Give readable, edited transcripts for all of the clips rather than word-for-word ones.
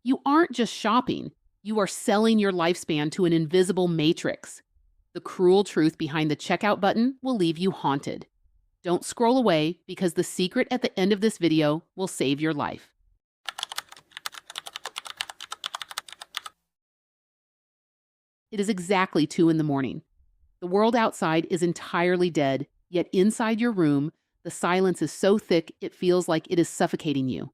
You aren't just shopping, you are selling your lifespan to an invisible matrix. The cruel truth behind the checkout button will leave you haunted. Don't scroll away because the secret at the end of this video will save your life. It is exactly 2 in the morning. The world outside is entirely dead, yet inside your room, the silence is so thick it feels like it is suffocating you.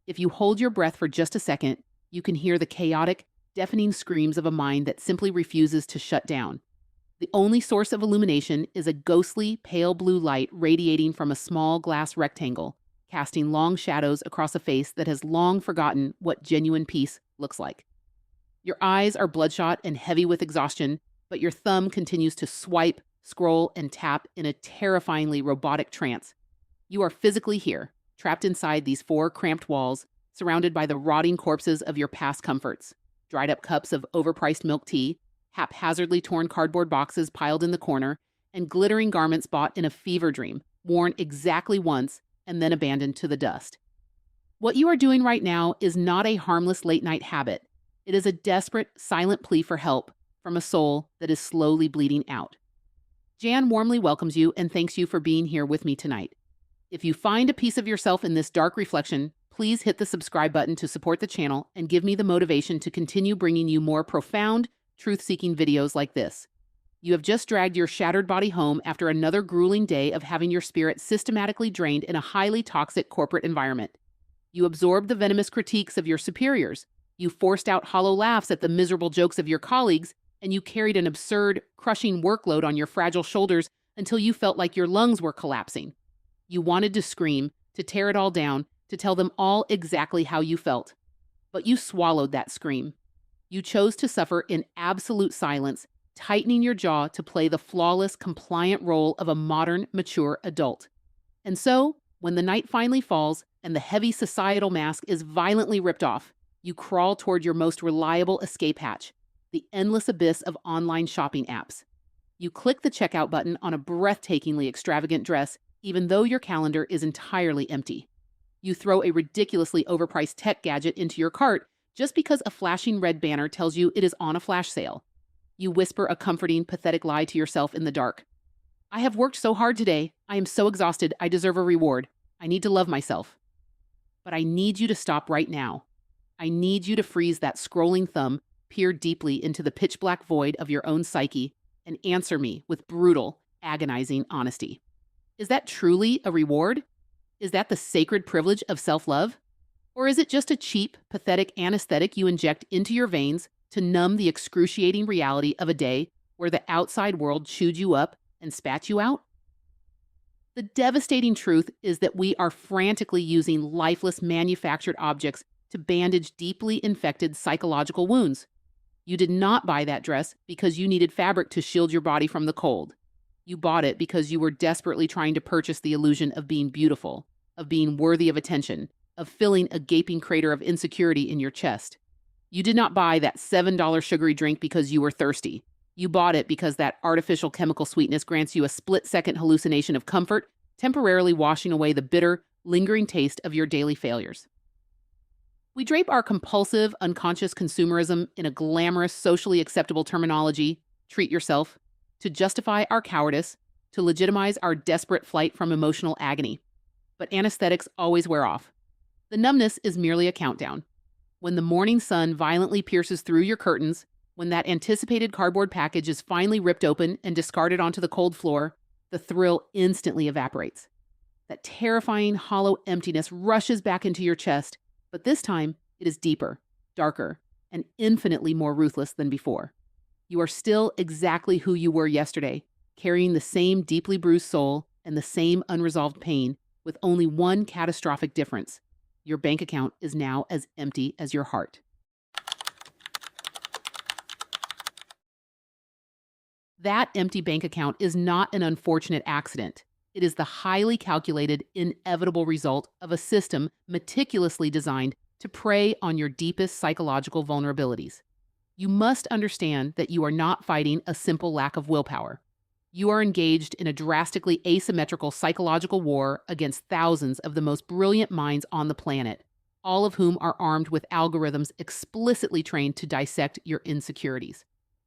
If you hold your breath for just a second, you can hear the chaotic, deafening screams of a mind that simply refuses to shut down. The only source of illumination is a ghostly, pale blue light radiating from a small glass rectangle, casting long shadows across a face that has long forgotten what genuine peace looks like. Your eyes are bloodshot and heavy with exhaustion, but your thumb continues to swipe, scroll, and tap in a terrifyingly robotic trance. You are physically here, trapped inside these 4 cramped walls, surrounded by the rotting corpses of your past comforts, dried up cups of overpriced milk tea, haphazardly torn cardboard boxes piled in the corner, and glittering garments bought in a fever dream, worn exactly once and then abandoned to the dust. What you are doing right now is not a harmless late-night habit. It is a desperate, silent plea for help from a soul that is slowly bleeding out. Jan warmly welcomes you and thanks you for being here with me tonight. If you find a piece of yourself in this dark reflection, please hit the subscribe button to support the channel and give me the motivation to continue bringing you more profound, truth-seeking videos like this. You have just dragged your shattered body home after another grueling day of having your spirit systematically drained in a highly toxic corporate environment. You absorbed the venomous critiques of your superiors. You forced out hollow laughs at the miserable jokes of your colleagues, and you carried an absurd, crushing workload on your fragile shoulders until you felt like your lungs were collapsing. You wanted to scream, to tear it all down, to tell them all exactly how you felt. But you swallowed that scream. You chose to suffer in absolute silence, tightening your jaw to play the flawless, compliant role of a modern, mature adult. And so, when the night finally falls and the heavy societal mask is violently ripped off, you crawl toward your most reliable escape hatch, the endless abyss of online shopping apps. You click the checkout button on a breathtakingly extravagant dress, even though your calendar is entirely empty. You throw a ridiculously overpriced tech gadget into your cart just because a flashing red banner tells you it is on a flash sale. You whisper a comforting, pathetic lie to yourself in the dark. I have worked so hard today. I am so exhausted. I deserve a reward. I need to love myself. But I need you to stop right now. I need you to freeze that scrolling thumb, peer deeply into the pitch-black void of your own psyche, and answer me with brutal, agonizing honesty. Is that truly a reward? Is that the sacred privilege of self-love? Or is it just a cheap, pathetic anesthetic you inject into your veins to numb the excruciating reality of a day where the outside world chewed you up and spat you out? The devastating truth is that we are frantically using lifeless manufactured objects to bandage deeply infected psychological wounds. You did not buy that dress because you needed fabric to shield your body from the cold. You bought it because you were desperately trying to purchase the illusion of being beautiful, of being worthy of attention, of filling a gaping crater of insecurity in your chest. You did not buy that $7 sugary drink because you were thirsty. You bought it because that artificial chemical sweetness grants you a split-second hallucination of comfort, temporarily washing away the bitter, lingering taste of your daily failures. We drape our compulsive, unconscious consumerism in a glamorous, socially acceptable terminology, treat yourself, to justify our cowardice, to legitimize our desperate flight from emotional agony. But anesthetics always wear off. The numbness is merely a countdown. When the morning sun violently pierces through your curtains, when that anticipated cardboard package is finally ripped open and discarded onto the cold floor, the thrill instantly evaporates. That terrifying, hollow emptiness rushes back into your chest, but this time it is deeper, darker, and infinitely more ruthless than before. You are still exactly who you were yesterday, carrying the same deeply bruised soul and the same unresolved pain, with only one catastrophic difference. Your bank account is now as empty as your heart. That empty bank account is not an unfortunate accident. It is the highly calculated, inevitable result of a system meticulously designed to prey on your deepest psychological vulnerabilities. You must understand that you are not fighting a simple lack of willpower. You are engaged in a drastically asymmetrical psychological war against thousands of the most brilliant minds on the planet, all of whom are armed with algorithms explicitly trained to dissect your insecurities.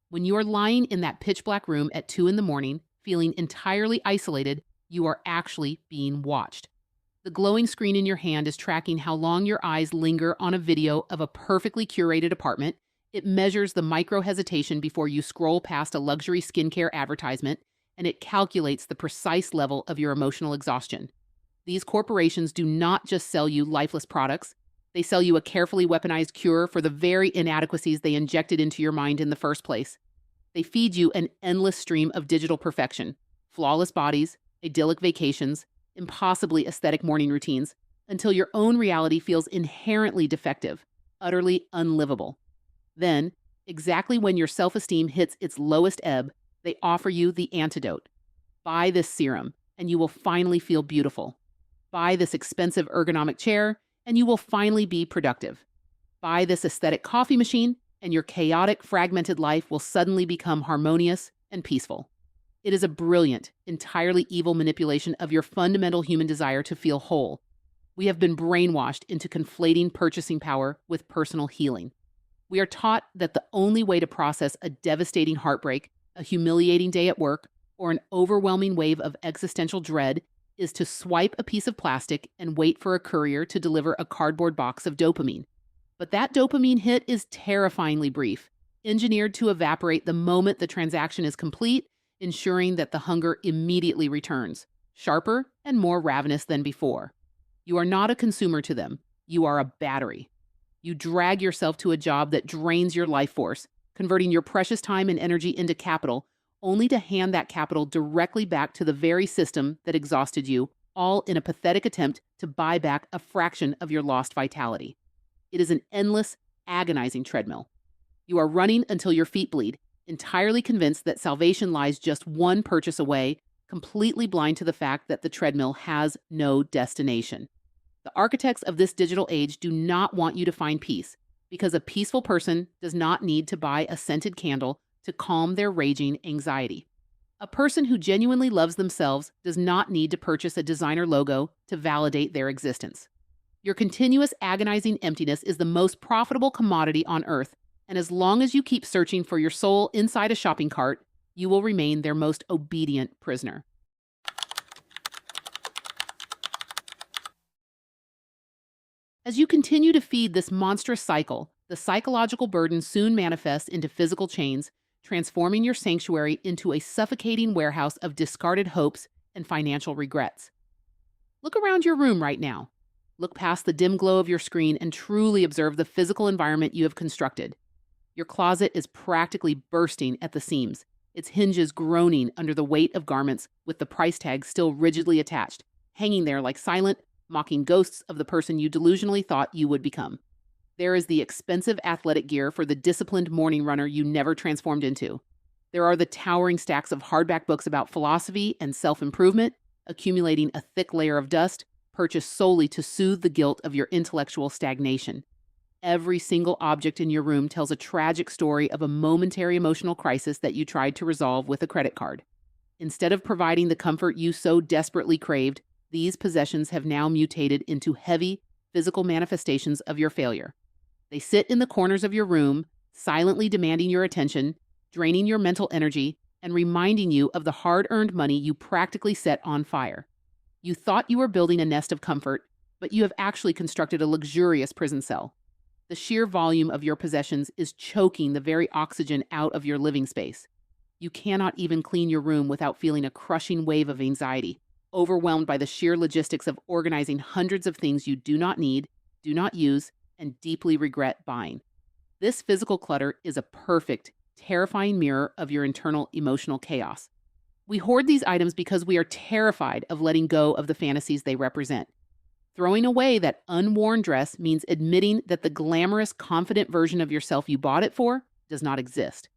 When you are lying in that pitch black room at 2 in the morning, feeling entirely isolated, you are actually being watched. The glowing screen in your hand is tracking how long your eyes linger on a video of a perfectly curated apartment. It measures the micro hesitation before you scroll past a luxury skincare advertisement, and it calculates the precise level of your emotional exhaustion. These corporations do not just sell you lifeless products, they sell you a carefully weaponized cure for the very inadequacies they injected into your mind in the first place. They feed you an endless stream of digital perfection, flawless bodies, idyllic vacations, impossibly aesthetic morning routines, until your own reality feels inherently defective, utterly unlivable. Then, exactly when your self-esteem hits its lowest ebb, they offer you the antidote. Buy this serum, and you will finally feel beautiful. Buy this expensive ergonomic chair, and you will finally be productive. Buy this aesthetic coffee machine, and your chaotic, fragmented life will suddenly become harmonious and peaceful. It is a brilliant, entirely evil manipulation of your fundamental human desire to feel whole. We have been brainwashed into conflating purchasing power with personal healing. We are taught that the only way to process a devastating heartbreak, a humiliating day at work, or an overwhelming wave of existential dread is to swipe a piece of plastic and wait for a courier to deliver a cardboard box of dopamine. But that dopamine hit is terrifyingly brief, engineered to evaporate the moment the transaction is complete, ensuring that the hunger immediately returns, sharper and more ravenous than before. You are not a consumer to them. You are a battery. You drag yourself to a job that drains your life force, converting your precious time and energy into capital, only to hand that capital directly back to the very system that exhausted you, all in a pathetic attempt to buy back a fraction of your lost vitality. It is an endless, agonizing treadmill. You are running until your feet bleed, entirely convinced that salvation lies just one purchase away, completely blind to the fact that the treadmill has no destination. The architects of this digital age do not want you to find peace, because a peaceful person does not need to buy a scented candle to calm their raging anxiety. A person who genuinely loves themselves does not need to purchase a designer logo to validate their existence. Your continuous agonizing emptiness is the most profitable commodity on earth, and as long as you keep searching for your soul inside a shopping cart, you will remain their most obedient prisoner. As you continue to feed this monstrous cycle, the psychological burden soon manifests into physical chains, transforming your sanctuary into a suffocating warehouse of discarded hopes and financial regrets. Look around your room right now. Look past the dim glow of your screen and truly observe the physical environment you have constructed. Your closet is practically bursting at the seams, its hinges groaning under the weight of garments with the price tag still rigidly attached, hanging there like silent, mocking ghosts of the person you delusionally thought you would become. There is the expensive athletic gear for the disciplined morning runner you never transformed into. There are the towering stacks of hardback books about philosophy and self-improvement, accumulating a thick layer of dust, purchased solely to soothe the guilt of your intellectual stagnation. Every single object in your room tells a tragic story of a momentary emotional crisis that you tried to resolve with a credit card. Instead of providing the comfort you so desperately craved, these possessions have now mutated into heavy, physical manifestations of your failure. They sit in the corners of your room, silently demanding your attention, draining your mental energy, and reminding you of the hard-earned money you practically set on fire. You thought you were building a nest of comfort, but you have actually constructed a luxurious prison cell. The sheer volume of your possessions is choking the very oxygen out of your living space. You cannot even clean your room without feeling a crushing wave of anxiety, overwhelmed by the sheer logistics of organizing hundreds of things you do not need, do not use, and deeply regret buying. This physical clutter is a perfect, terrifying mirror of your internal emotional chaos. We hoard these items because we are terrified of letting go of the fantasies they represent. Throwing away that unworn dress means admitting that the glamorous, confident version of yourself you bought it for does not exist.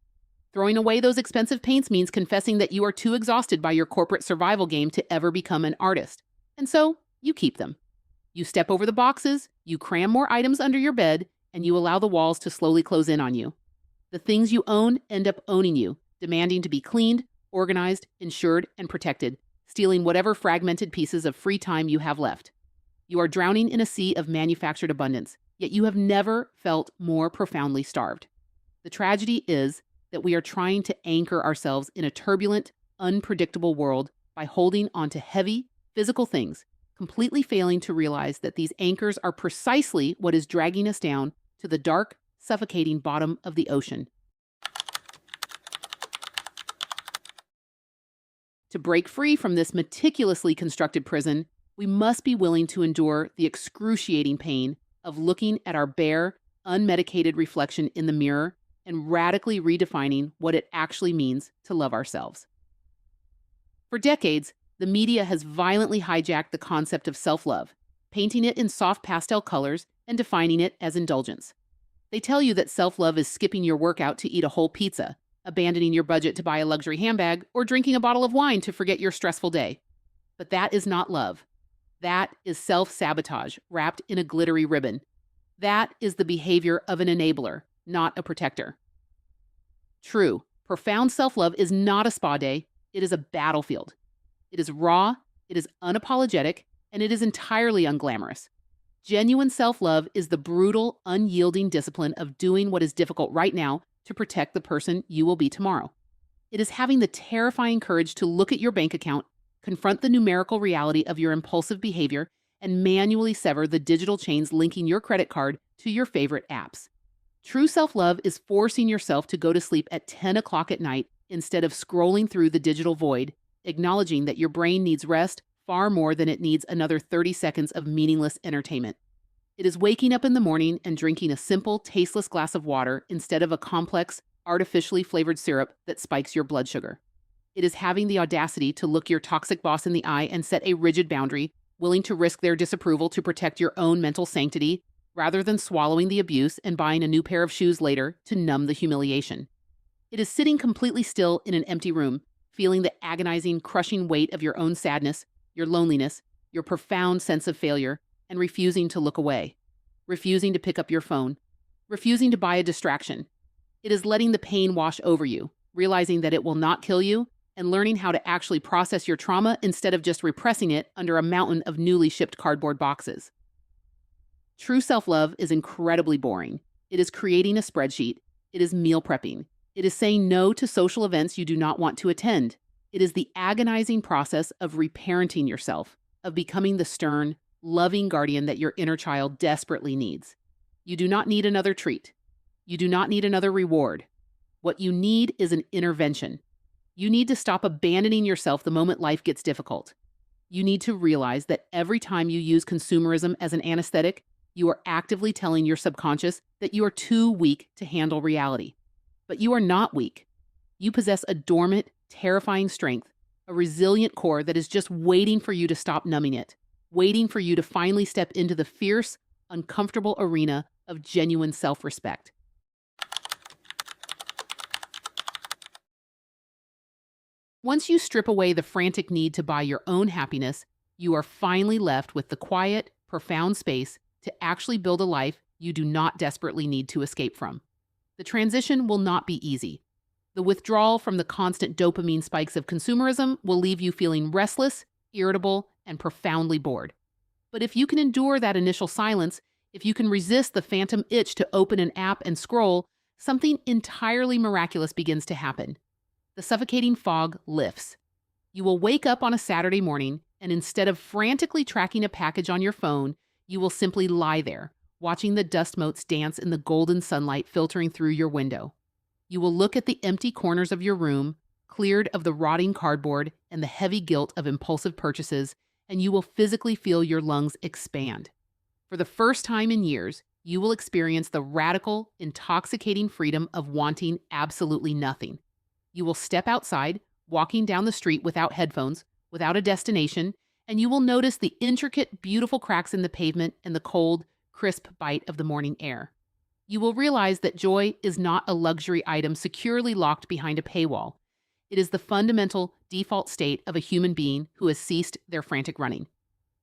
Throwing away those expensive paints means confessing that you are too exhausted by your corporate survival game to ever become an artist. And so, you keep them. You step over the boxes, you cram more items under your bed, and you allow the walls to slowly close in on you. The things you own end up owning you, demanding to be cleaned, organized, insured, and protected, stealing whatever fragmented pieces of free time you have left. You are drowning in a sea of manufactured abundance, yet you have never felt more profoundly starved. The tragedy is that we are trying to anchor ourselves in a turbulent, unpredictable world by holding onto heavy, physical things, completely failing to realize that these anchors are precisely what is dragging us down to the dark, suffocating bottom of the ocean. To break free from this meticulously constructed prison, we must be willing to endure the excruciating pain of looking at our bare, unmedicated reflection in the mirror and radically redefining what it actually means to love ourselves. For decades, the media has violently hijacked the concept of self-love, painting it in soft pastel colors and defining it as indulgence. They tell you that self-love is skipping your workout to eat a whole pizza, abandoning your budget to buy a luxury handbag, or drinking a bottle of wine to forget your stressful day. But that is not love. That is self-sabotage wrapped in a glittery ribbon. That is the behavior of an enabler, not a protector. True, profound self-love is not a spa day, it is a battlefield. It is raw, it is unapologetic, and it is entirely unglamorous. Genuine self-love is the brutal, unyielding discipline of doing what is difficult right now to protect the person you will be tomorrow. It is having the terrifying courage to look at your bank account, confront the numerical reality of your impulsive behavior, and manually sever the digital chains linking your credit card to your favorite apps. True self-love is forcing yourself to go to sleep at 10 o'clock at night instead of scrolling through the digital void, acknowledging that your brain needs rest far more than it needs another 30 seconds of meaningless entertainment. It is waking up in the morning and drinking a simple, tasteless glass of water instead of a complex, artificially flavored syrup that spikes your blood sugar. It is having the audacity to look your toxic boss in the eye and set a rigid boundary, willing to risk their disapproval to protect your own mental sanctity, rather than swallowing the abuse and buying a new pair of shoes later to numb the humiliation. It is sitting completely still in an empty room, feeling the agonizing, crushing weight of your own sadness, your loneliness, your profound sense of failure, and refusing to look away, refusing to pick up your phone, refusing to buy a distraction. It is letting the pain wash over you, realizing that it will not kill you, and learning how to actually process your trauma instead of just repressing it under a mountain of newly shipped cardboard boxes. True self-love is incredibly boring. It is creating a spreadsheet. It is meal prepping. It is saying no to social events you do not want to attend. It is the agonizing process of reparenting yourself, of becoming the stern, loving guardian that your inner child desperately needs. You do not need another treat. You do not need another reward. What you need is an intervention. You need to stop abandoning yourself the moment life gets difficult. You need to realize that every time you use consumerism as an anesthetic, you are actively telling your subconscious that you are too weak to handle reality. But you are not weak. You possess a dormant, terrifying strength, a resilient core that is just waiting for you to stop numbing it, waiting for you to finally step into the fierce, uncomfortable arena of genuine self-respect. Once you strip away the frantic need to buy your own happiness, you are finally left with the quiet, profound space to actually build a life you do not desperately need to escape from. The transition will not be easy. The withdrawal from the constant dopamine spikes of consumerism will leave you feeling restless, irritable, and profoundly bored. But if you can endure that initial silence, if you can resist the phantom itch to open an app and scroll, something entirely miraculous begins to happen. The suffocating fog lifts. You will wake up on a Saturday morning, and instead of frantically tracking a package on your phone, you will simply lie there, watching the dust motes dance in the golden sunlight filtering through your window. You will look at the empty corners of your room, cleared of the rotting cardboard and the heavy guilt of impulsive purchases, and you will physically feel your lungs expand. For the first time in years, you will experience the radical, intoxicating freedom of wanting absolutely nothing. You will step outside, walking down the street without headphones, without a destination, and you will notice the intricate, beautiful cracks in the pavement and the cold, crisp bite of the morning air. You will realize that joy is not a luxury item securely locked behind a paywall. It is the fundamental, default state of a human being who has ceased their frantic running.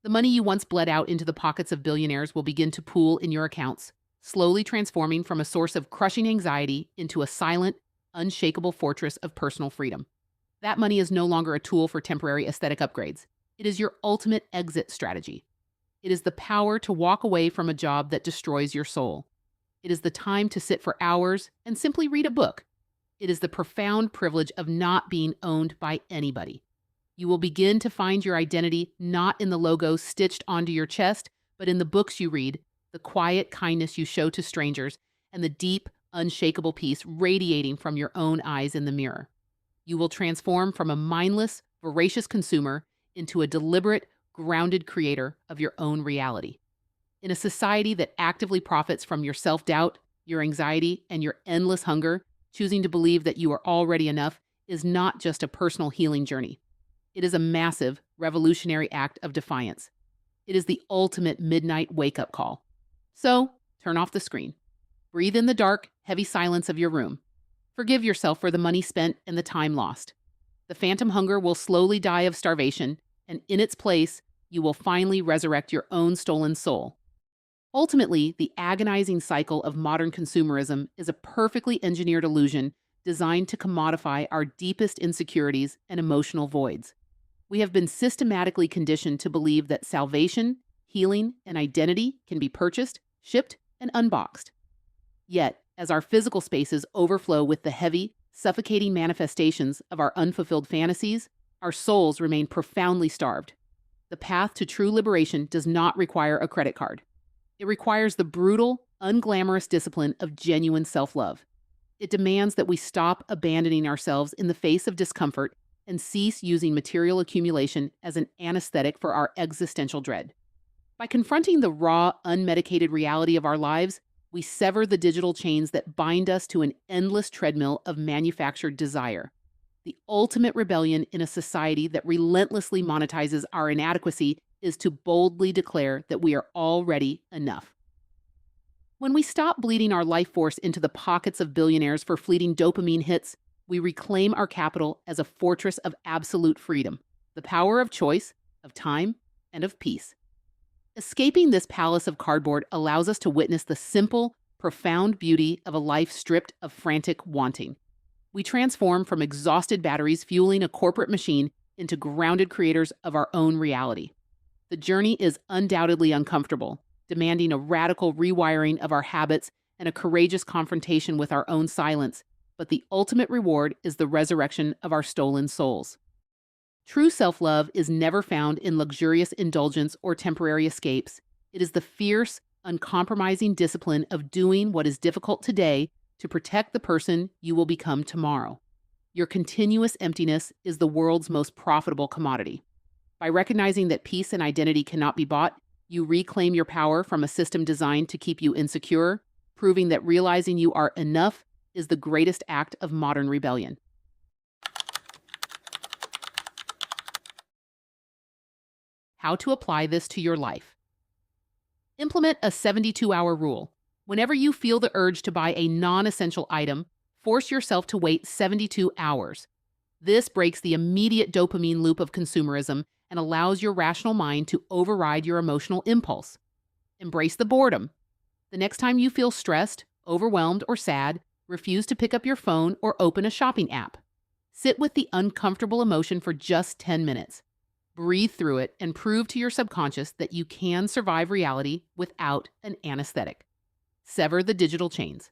The money you once bled out into the pockets of billionaires will begin to pool in your accounts, slowly transforming from a source of crushing anxiety into a silent, unshakable fortress of personal freedom. That money is no longer a tool for temporary aesthetic upgrades. It is your ultimate exit strategy. It is the power to walk away from a job that destroys your soul. It is the time to sit for hours and simply read a book. It is the profound privilege of not being owned by anybody. You will begin to find your identity not in the logo stitched onto your chest, but in the books you read, the quiet kindness you show to strangers, and the deep, unshakable peace radiating from your own eyes in the mirror. You will transform from a mindless, voracious consumer into a deliberate, grounded creator of your own reality. In a society that actively profits from your self-doubt, your anxiety, and your endless hunger, choosing to believe that you are already enough is not just a personal healing journey. It is a massive, revolutionary act of defiance. It is the ultimate midnight wake-up call. So, turn off the screen. Breathe in the dark, heavy silence of your room. Forgive yourself for the money spent and the time lost. The phantom hunger will slowly die of starvation, and in its place, you will finally resurrect your own stolen soul. Ultimately, the agonizing cycle of modern consumerism is a perfectly engineered illusion designed to commodify our deepest insecurities and emotional voids. We have been systematically conditioned to believe that salvation, healing, and identity can be purchased, shipped, and unboxed. Yet, as our physical spaces overflow with the heavy, suffocating manifestations of our unfulfilled fantasies, our souls remain profoundly starved. The path to true liberation does not require a credit card. It requires the brutal, unglamorous discipline of genuine self-love. It demands that we stop abandoning ourselves in the face of discomfort and cease using material accumulation as an anesthetic for our existential dread. By confronting the raw, unmedicated reality of our lives, we sever the digital chains that bind us to an endless treadmill of manufactured desire. The ultimate rebellion in a society that relentlessly monetizes our inadequacy is to boldly declare that we are already enough. When we stop bleeding our life force into the pockets of billionaires for fleeting dopamine hits, we reclaim our capital as a fortress of absolute freedom, the power of choice, of time, and of peace. Escaping this palace of cardboard allows us to witness the simple, profound beauty of a life stripped of frantic wanting. We transform from exhausted batteries fueling a corporate machine into grounded creators of our own reality. The journey is undoubtedly uncomfortable, demanding a radical rewiring of our habits and a courageous confrontation with our own silence, but the ultimate reward is the resurrection of our stolen souls. True self-love is never found in luxurious indulgence or temporary escapes. It is the fierce, uncompromising discipline of doing what is difficult today to protect the person you will become tomorrow. Your continuous emptiness is the world's most profitable commodity. By recognizing that peace and identity cannot be bought, you reclaim your power from a system designed to keep you insecure, proving that realizing you are enough is the greatest act of modern rebellion. How to apply this to your life. Implement a 72-hour rule. Whenever you feel the urge to buy a non-essential item, force yourself to wait 72 hours. This breaks the immediate dopamine loop of consumerism and allows your rational mind to override your emotional impulse. Embrace the boredom. The next time you feel stressed, overwhelmed, or sad, refuse to pick up your phone or open a shopping app. Sit with the uncomfortable emotion for just 10 minutes. Breathe through it and prove to your subconscious that you can survive reality without an anesthetic. Sever the digital chains.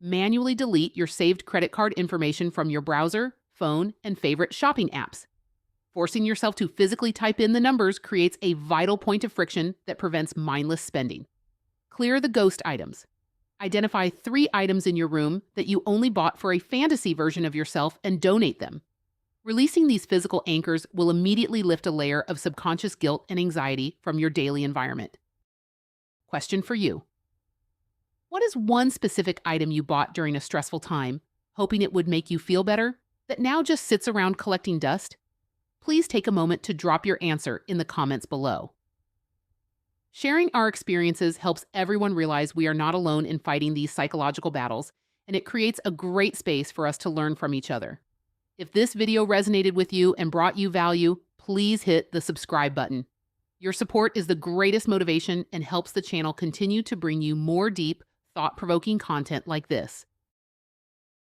Manually delete your saved credit card information from your browser, phone, and favorite shopping apps. Forcing yourself to physically type in the numbers creates a vital point of friction that prevents mindless spending. Clear the ghost items. Identify 3 items in your room that you only bought for a fantasy version of yourself and donate them. Releasing these physical anchors will immediately lift a layer of subconscious guilt and anxiety from your daily environment. Question for you. What is one specific item you bought during a stressful time, hoping it would make you feel better, that now just sits around collecting dust? Please take a moment to drop your answer in the comments below. Sharing our experiences helps everyone realize we are not alone in fighting these psychological battles, and it creates a great space for us to learn from each other. If this video resonated with you and brought you value, please hit the subscribe button. Your support is the greatest motivation and helps the channel continue to bring you more deep, thought-provoking content like this.